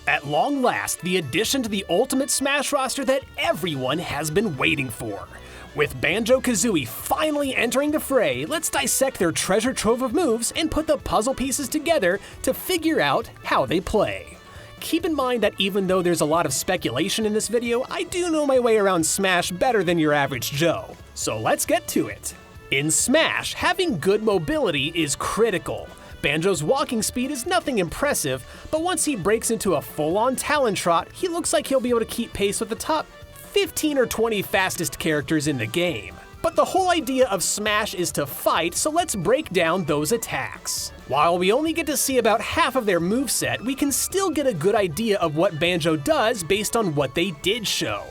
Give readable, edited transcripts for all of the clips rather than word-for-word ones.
At long last, the addition to the Ultimate Smash roster that everyone has been waiting for. With Banjo Kazooie finally entering the fray, let's dissect their treasure trove of moves and put the puzzle pieces together to figure out how they play. Keep in mind that even though there's a lot of speculation in this video, I do know my way around Smash better than your average Joe. So let's get to it. In Smash, having good mobility is critical. Banjo's walking speed is nothing impressive, but once he breaks into a full-on talon trot, he looks like he'll be able to keep pace with the top 15 or 20 fastest characters in the game. But the whole idea of Smash is to fight, so let's break down those attacks. While we only get to see about half of their moveset, we can still get a good idea of what Banjo does based on what they did show.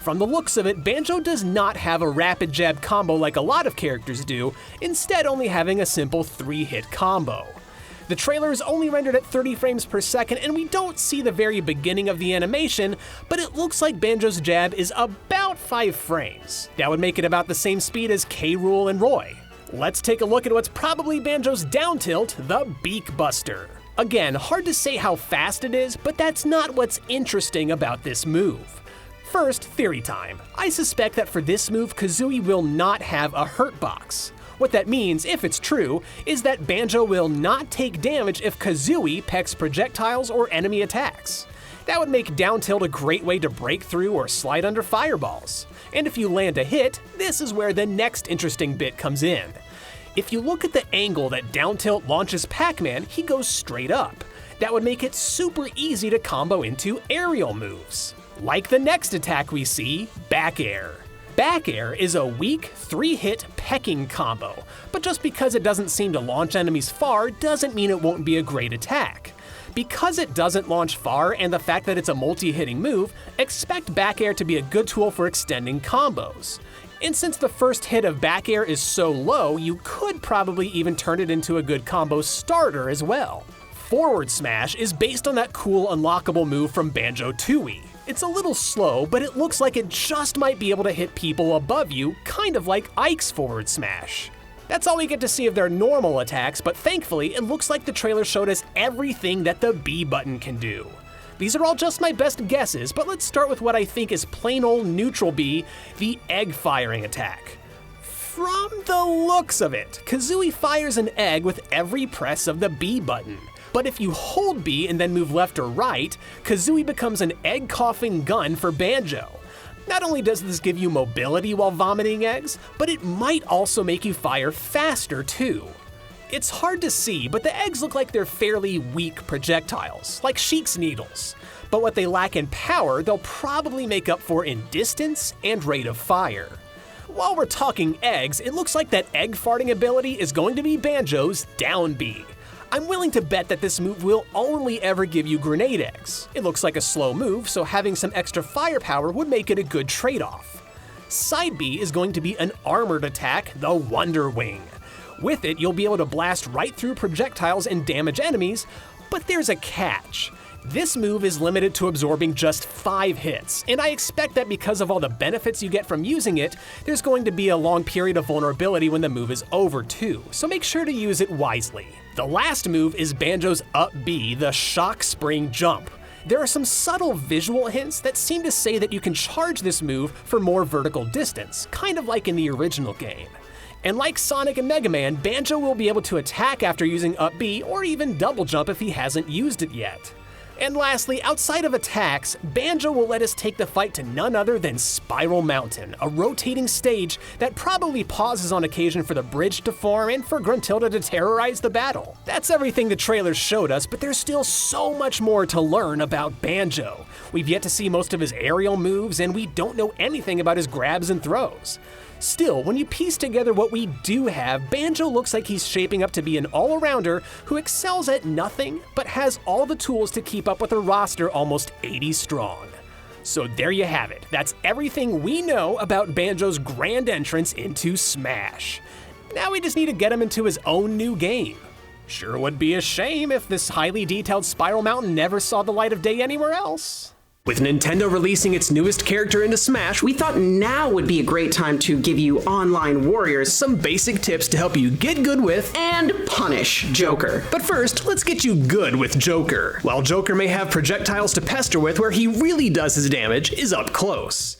From the looks of it, Banjo does not have a rapid jab combo like a lot of characters do, instead only having a simple 3-hit combo. The trailer is only rendered at 30 frames per second and we don't see the very beginning of the animation, but it looks like Banjo's jab is about 5 frames. That would make it about the same speed as K. Rool and Roy. Let's take a look at what's probably Banjo's down tilt, the Beak Buster. Again, hard to say how fast it is, but that's not what's interesting about this move. First, theory time. I suspect that for this move, Kazooie will not have a hurt box. What that means, if it's true, is that Banjo will not take damage if Kazooie pecks projectiles or enemy attacks. That would make down tilt a great way to break through or slide under fireballs. And if you land a hit, this is where the next interesting bit comes in. If you look at the angle that down tilt launches Pac-Man, he goes straight up. That would make it super easy to combo into aerial moves. Like the next attack we see, back air. Back air is a weak 3-hit pecking combo, but just because it doesn't seem to launch enemies far doesn't mean it won't be a great attack. Because it doesn't launch far and the fact that it's a multi-hitting move, expect back air to be a good tool for extending combos. And since the first hit of back air is so low, you could probably even turn it into a good combo starter as well. Forward smash is based on that cool unlockable move from Banjo Tooie. It's a little slow, but it looks like it just might be able to hit people above you, kind of like Ike's forward smash. That's all we get to see of their normal attacks, but thankfully, it looks like the trailer showed us everything that the B button can do. These are all just my best guesses, but let's start with what I think is plain old neutral B, the egg firing attack. From the looks of it, Kazooie fires an egg with every press of the B button. But if you hold B and then move left or right, Kazooie becomes an egg-coughing gun for Banjo. Not only does this give you mobility while vomiting eggs, but it might also make you fire faster too. It's hard to see, but the eggs look like they're fairly weak projectiles, like Sheik's needles. But what they lack in power, they'll probably make up for in distance and rate of fire. While we're talking eggs, it looks like that egg farting ability is going to be Banjo's down B. I'm willing to bet that this move will only ever give you grenade eggs. It looks like a slow move, so having some extra firepower would make it a good trade-off. Side B is going to be an armored attack, the Wonder Wing. With it, you'll be able to blast right through projectiles and damage enemies, but there's a catch. This move is limited to absorbing just 5 hits, and I expect that because of all the benefits you get from using it, there's going to be a long period of vulnerability when the move is over too, so make sure to use it wisely. The last move is Banjo's up B, the Shock Spring Jump. There are some subtle visual hints that seem to say that you can charge this move for more vertical distance, kind of like in the original game. And like Sonic and Mega Man, Banjo will be able to attack after using up B or even double jump if he hasn't used it yet. And lastly, outside of attacks, Banjo will let us take the fight to none other than Spiral Mountain, a rotating stage that probably pauses on occasion for the bridge to form and for Gruntilda to terrorize the battle. That's everything the trailers showed us, but there's still so much more to learn about Banjo. We've yet to see most of his aerial moves, and we don't know anything about his grabs and throws. Still, when you piece together what we do have, Banjo looks like he's shaping up to be an all-arounder who excels at nothing, but has all the tools to keep up with a roster almost 80 strong. So there you have it. That's everything we know about Banjo's grand entrance into Smash. Now we just need to get him into his own new game. Sure would be a shame if this highly detailed Spiral Mountain never saw the light of day anywhere else. With Nintendo releasing its newest character into Smash, We thought now would be a great time to give you online warriors some basic tips to help you get good with. and punish Joker. But first, let's get you good with Joker. While Joker may have projectiles to pester with, where he really does his damage is up close.